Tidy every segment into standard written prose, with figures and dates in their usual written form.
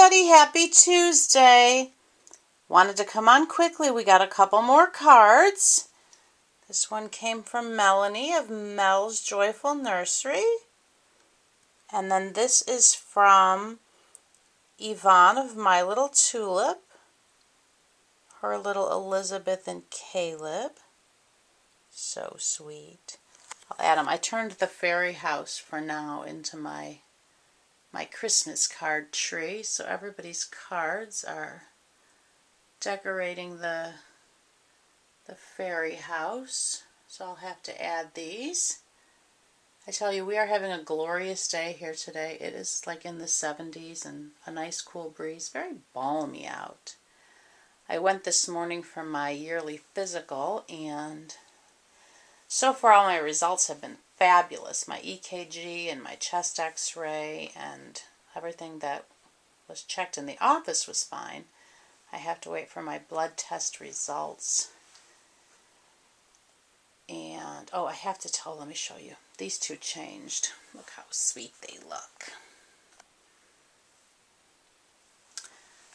everybody, happy Tuesday. Wanted to come on quickly. We got a couple more cards. This one came from Melanie of Mel's Joyful Nursery. And then this is from Yvonne of My Little Tulip. Her little Elizabeth and Caleb. So sweet. I'll add them. I turned the fairy house for now into my Christmas card tree, so everybody's cards are decorating the fairy house. So I'll have to add these. I tell you, we are having a glorious day here today. It is like in the 70s and a nice cool breeze. Very balmy out. I went this morning for my yearly physical, and so far all my results have been fabulous. My EKG and my chest x-ray and everything that was checked in the office was fine. I have to wait for my blood test results. And, oh, I have to tell, let me show you. These two changed. Look how sweet they look.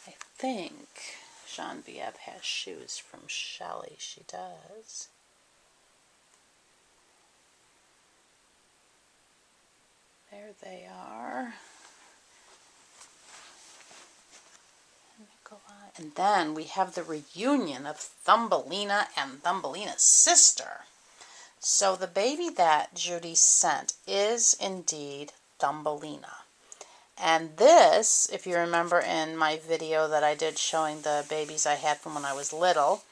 I think Genevieve has shoes from Shelley. She does. There they are. And then we have the reunion of Thumbelina and Thumbelina Sister. So the baby that Judy sent is indeed Thumbelina. And this, if you remember in my video that I did showing the babies I had from when I was little,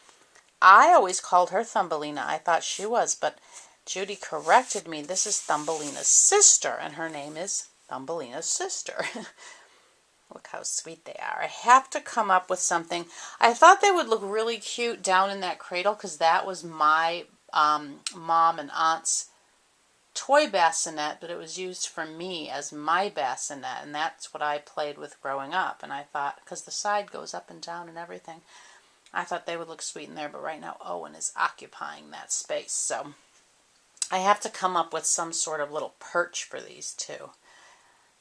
I always called her Thumbelina. I thought she was, but Judy corrected me. This is Thumbelina's sister, and her name is Thumbelina Sister. Look how sweet they are. I have to come up with something. I thought they would look really cute down in that cradle because that was my mom and aunt's toy bassinet, but it was used for me as my bassinet, and that's what I played with growing up. And I thought, because the side goes up and down and everything, I thought they would look sweet in there, but right now Owen is occupying that space. So I have to come up with some sort of little perch for these two.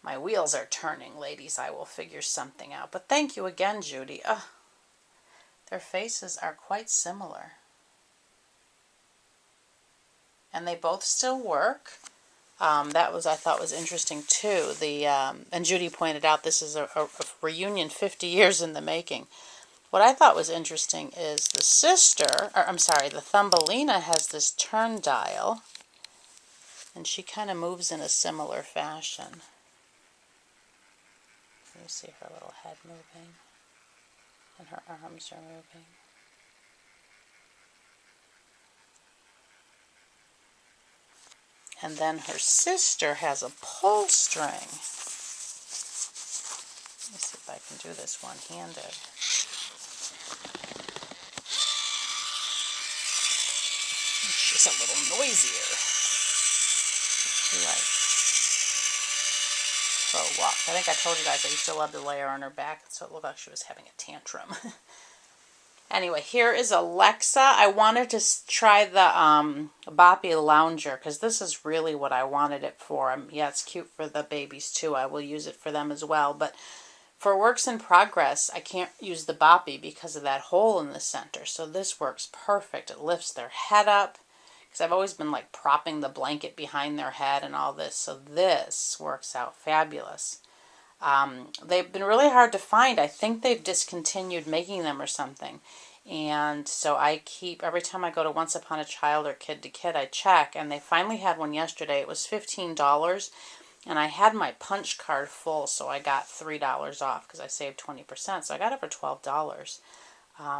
My wheels are turning, ladies. I will figure something out. But thank you again, Judy. Their faces are quite similar. And they both still work. That was, I thought, was interesting too. And Judy pointed out this is a reunion 50 years in the making. What I thought was interesting is the the Thumbelina has this turn dial, and she kind of moves in a similar fashion. You see her little head moving, and her arms are moving. And then her sister has a pull string. Let me see if I can do this one-handed. She's a little noisier. She likes for a walk. I think I told you guys I used to love to lay her on her back, so it looked like she was having a tantrum. Anyway, here is Alexa. I wanted to try the Boppy Lounger because this is really what I wanted it for. Yeah, it's cute for the babies too. I will use it for them as well. But for works in progress, I can't use the Boppy because of that hole in the center. So this works perfect. It lifts their head up because I've always been like propping the blanket behind their head and all this. So this works out fabulous. They've been really hard to find. I think they've discontinued making them or something. And so I keep, every time I go to Once Upon a Child or Kid to Kid, I check. And they finally had one yesterday. It was $15. And I had my punch card full, so I got $3 off because I saved 20%. So I got it for $12.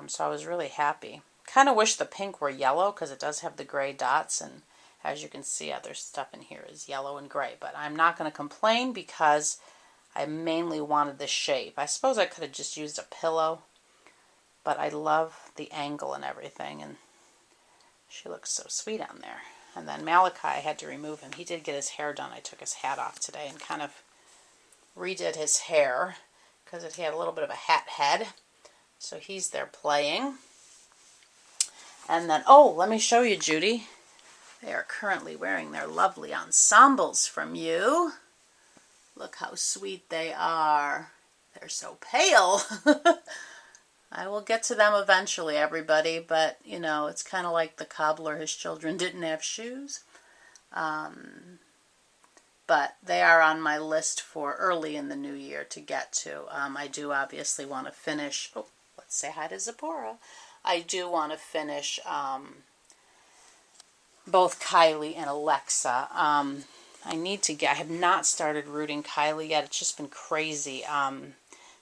So I was really happy. Kind of wish the pink were yellow because it does have the gray dots. And as you can see, other stuff in here is yellow and gray. But I'm not going to complain because I mainly wanted the shape. I suppose I could have just used a pillow, but I love the angle and everything, and she looks so sweet on there. And then Malachi, I had to remove him. He did get his hair done. I took his hat off today and kind of redid his hair because he had a little bit of a hat head. So he's there playing. And then, oh, let me show you, Judy. They are currently wearing their lovely ensembles from you. Look how sweet they are. They're so pale. I will get to them eventually, everybody, but, you know, it's kind of like the cobbler, his children didn't have shoes. But they are on my list for early in the new year to get to. I do obviously want to finish, oh, let's say hi to Zipporah. I do want to finish both Kylie and Alexa. I have not started rooting Kylie yet. It's just been crazy.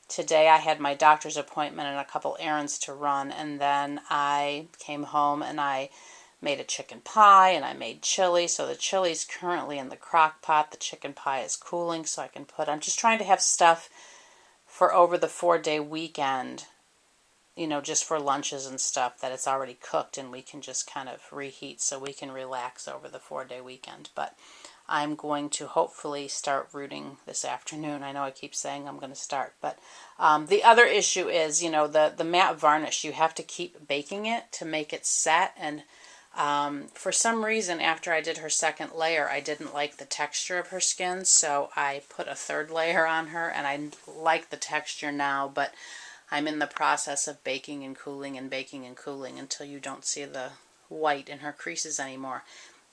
Today I had my doctor's appointment and a couple errands to run, and then I came home and I made a chicken pie and I made chili. So the chili's currently in the crock pot. The chicken pie is cooling so I can I'm just trying to have stuff for over the 4-day weekend, you know, just for lunches and stuff, that it's already cooked and we can just kind of reheat so we can relax over the 4-day weekend. But I'm going to hopefully start rooting this afternoon. I know I keep saying I'm going to start, but the other issue is, you know, the matte varnish, you have to keep baking it to make it set, and for some reason after I did her second layer, I didn't like the texture of her skin, so I put a third layer on her, and I like the texture now, but I'm in the process of baking and cooling and baking and cooling until you don't see the white in her creases anymore.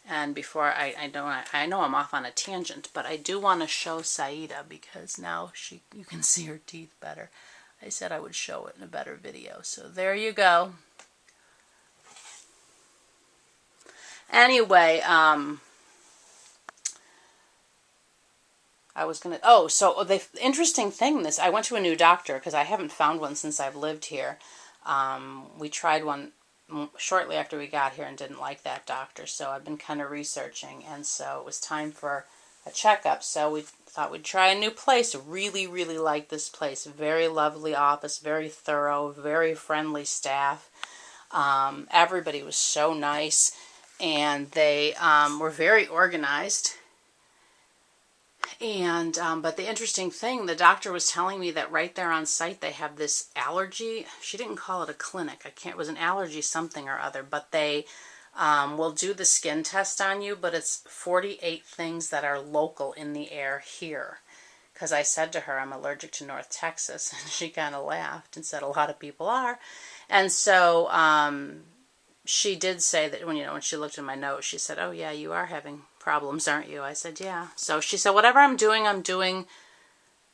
And before I know I'm off on a tangent, but I do want to show Saida because now you can see her teeth better. I said I would show it in a better video, so there you go. Anyway, I was going to, so the interesting thing, I went to a new doctor because I haven't found one since I've lived here. We tried one shortly after we got here and didn't like that doctor, so I've been kind of researching, and so it was time for a checkup. So we thought we'd try a new place. Really, really like this place. Very lovely office, very thorough, very friendly staff. Everybody was so nice, and they were very organized. And but the interesting thing, the doctor was telling me that right there on site they have this allergy. She didn't call it a clinic. It was an allergy something or other. But they will do the skin test on you. But it's 48 things that are local in the air here. Because I said to her, I'm allergic to North Texas, and she kind of laughed and said a lot of people are. And so she did say that when she looked at my notes, she said, "Oh yeah, you are having problems, aren't you?" I said, "Yeah." So she said, "Whatever I'm doing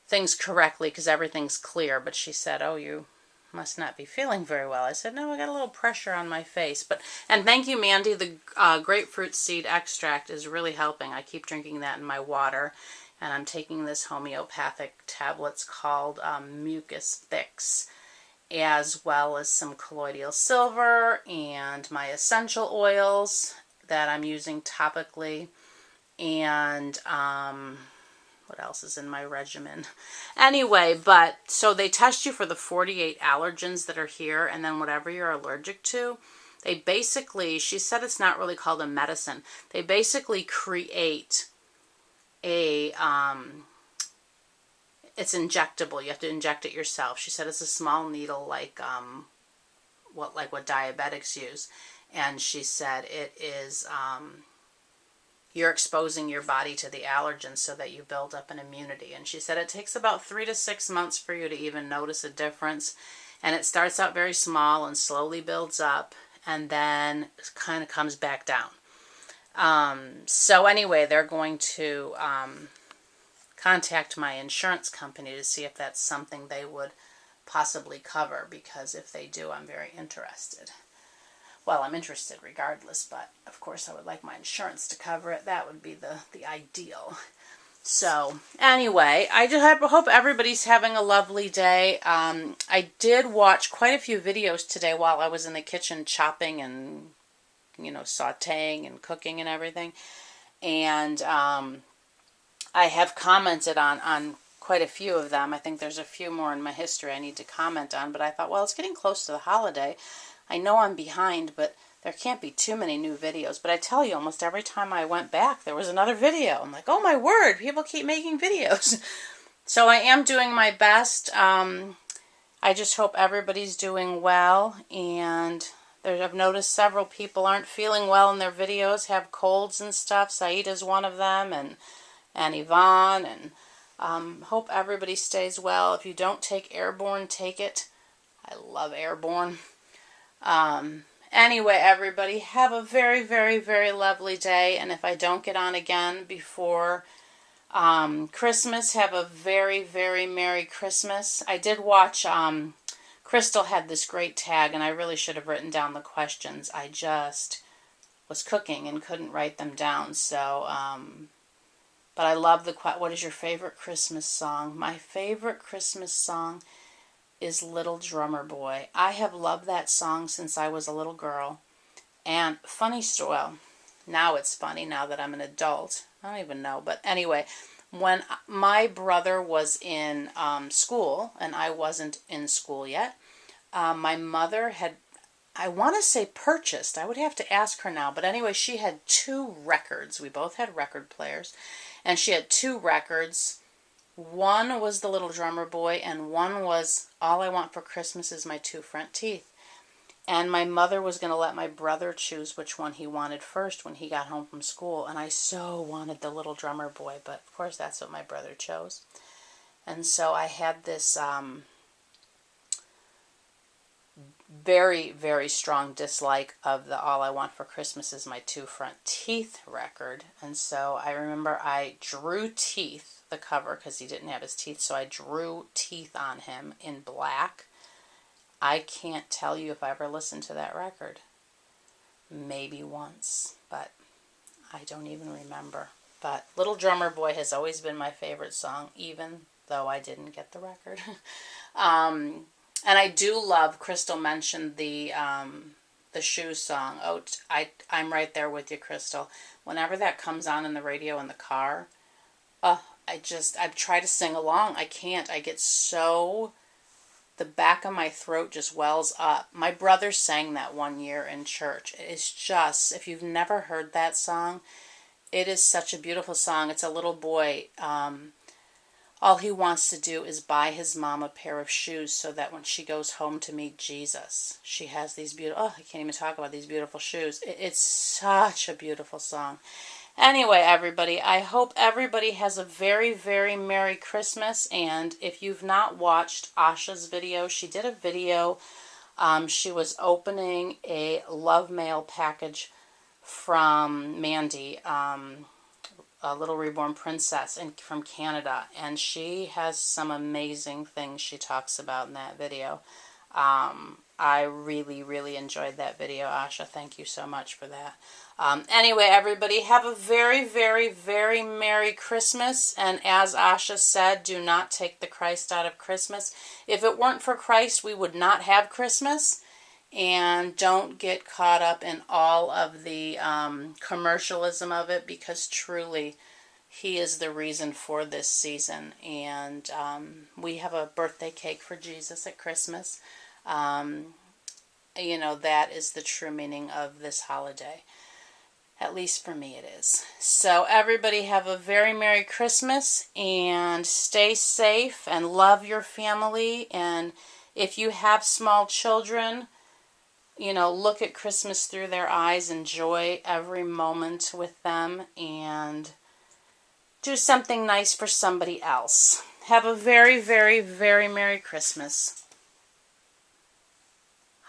things correctly because everything's clear." But she said, "Oh, you must not be feeling very well." I said, "No, I got a little pressure on my face." And thank you, Mandy. The grapefruit seed extract is really helping. I keep drinking that in my water, and I'm taking this homeopathic tablets called Mucus Fix, as well as some colloidal silver and my essential oils that I'm using topically, and what else is in my regimen? Anyway, but so they test you for the 48 allergens that are here, and then whatever you're allergic to, they basically, she said it's not really called a medicine. They basically create a, it's injectable. You have to inject it yourself. She said it's a small needle like what diabetics use. And she said it is, you're exposing your body to the allergens so that you build up an immunity. And she said it takes about 3 to 6 months for you to even notice a difference. And it starts out very small and slowly builds up, and then it kind of comes back down. So anyway, they're going to contact my insurance company to see if that's something they would possibly cover, because if they do, I'm very interested. Well, I'm interested regardless, but of course I would like my insurance to cover it. That would be the ideal. So anyway, I just hope everybody's having a lovely day. I did watch quite a few videos today while I was in the kitchen chopping and sauteing and cooking and everything. And I have commented on quite a few of them. I think there's a few more in my history I need to comment on, but I thought, well, it's getting close to the holiday. I know I'm behind, but there can't be too many new videos. But I tell you, almost every time I went back, there was another video. I'm like, oh my word, people keep making videos. So I am doing my best. I just hope everybody's doing well. And I've noticed several people aren't feeling well in their videos, have colds and stuff. Saida's one of them, and Yvonne, and Hope everybody stays well. If you don't take Airborne, take it. I love Airborne. Anyway, everybody, have a very, very, very lovely day. And if I don't get on again before Christmas, have a very, very Merry Christmas. I did watch, Crystal had this great tag, and I really should have written down the questions. I just was cooking and couldn't write them down. So, but I love what is your favorite Christmas song? My favorite Christmas song is Little Drummer Boy. I have loved that song since I was a little girl. And funny story, well, now it's funny now that I'm an adult. I don't even know. But anyway, when my brother was in school, and I wasn't in school yet, my mother had, I want to say purchased, I would have to ask her now, but anyway, she had 2 records. We both had record players, and she had 2 records. One was The Little Drummer Boy, and one was All I Want for Christmas Is My 2 Front Teeth. And my mother was going to let my brother choose which one he wanted first when he got home from school. And I so wanted The Little Drummer Boy, but of course that's what my brother chose. And so I had this very, very strong dislike of the All I Want for Christmas Is My 2 Front Teeth record. And so I remember I drew teeth, the cover, because he didn't have his teeth, so I drew teeth on him in black. I can't tell you if I ever listened to that record. Maybe once, but I don't even remember. But Little Drummer Boy has always been my favorite song, even though I didn't get the record. And I do love, Crystal mentioned the Shoe song. Oh, I'm right there with you, Crystal. Whenever that comes on in the radio in the car, I try to sing along. I can't. I get so, the back of my throat just wells up. My brother sang that one year in church. It's just, if you've never heard that song, it is such a beautiful song. It's a little boy. All he wants to do is buy his mom a pair of shoes so that when she goes home to meet Jesus, she has these beautiful, I can't even talk about these beautiful shoes. It's such a beautiful song. Anyway, everybody, I hope everybody has a very, very Merry Christmas. And if you've not watched Asha's video, she did a video. She was opening a love mail package from Mandy, a little reborn princess from Canada. And she has some amazing things she talks about in that video. I really, really enjoyed that video, Asha. Thank you so much for that. Anyway, everybody, have a very, very, very Merry Christmas. And as Asha said, do not take the Christ out of Christmas. If it weren't for Christ, we would not have Christmas. And don't get caught up in all of the commercialism of it, because truly, He is the reason for this season. And we have a birthday cake for Jesus at Christmas. You know, that is the true meaning of this holiday. At least for me it is. So everybody have a very Merry Christmas, and stay safe and love your family. And if you have small children, you know, look at Christmas through their eyes, enjoy every moment with them, and do something nice for somebody else. Have a very, very, very Merry Christmas.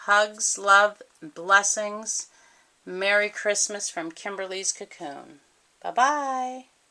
Hugs, love, blessings. Merry Christmas from Kimberly's Cocoon. Bye-bye.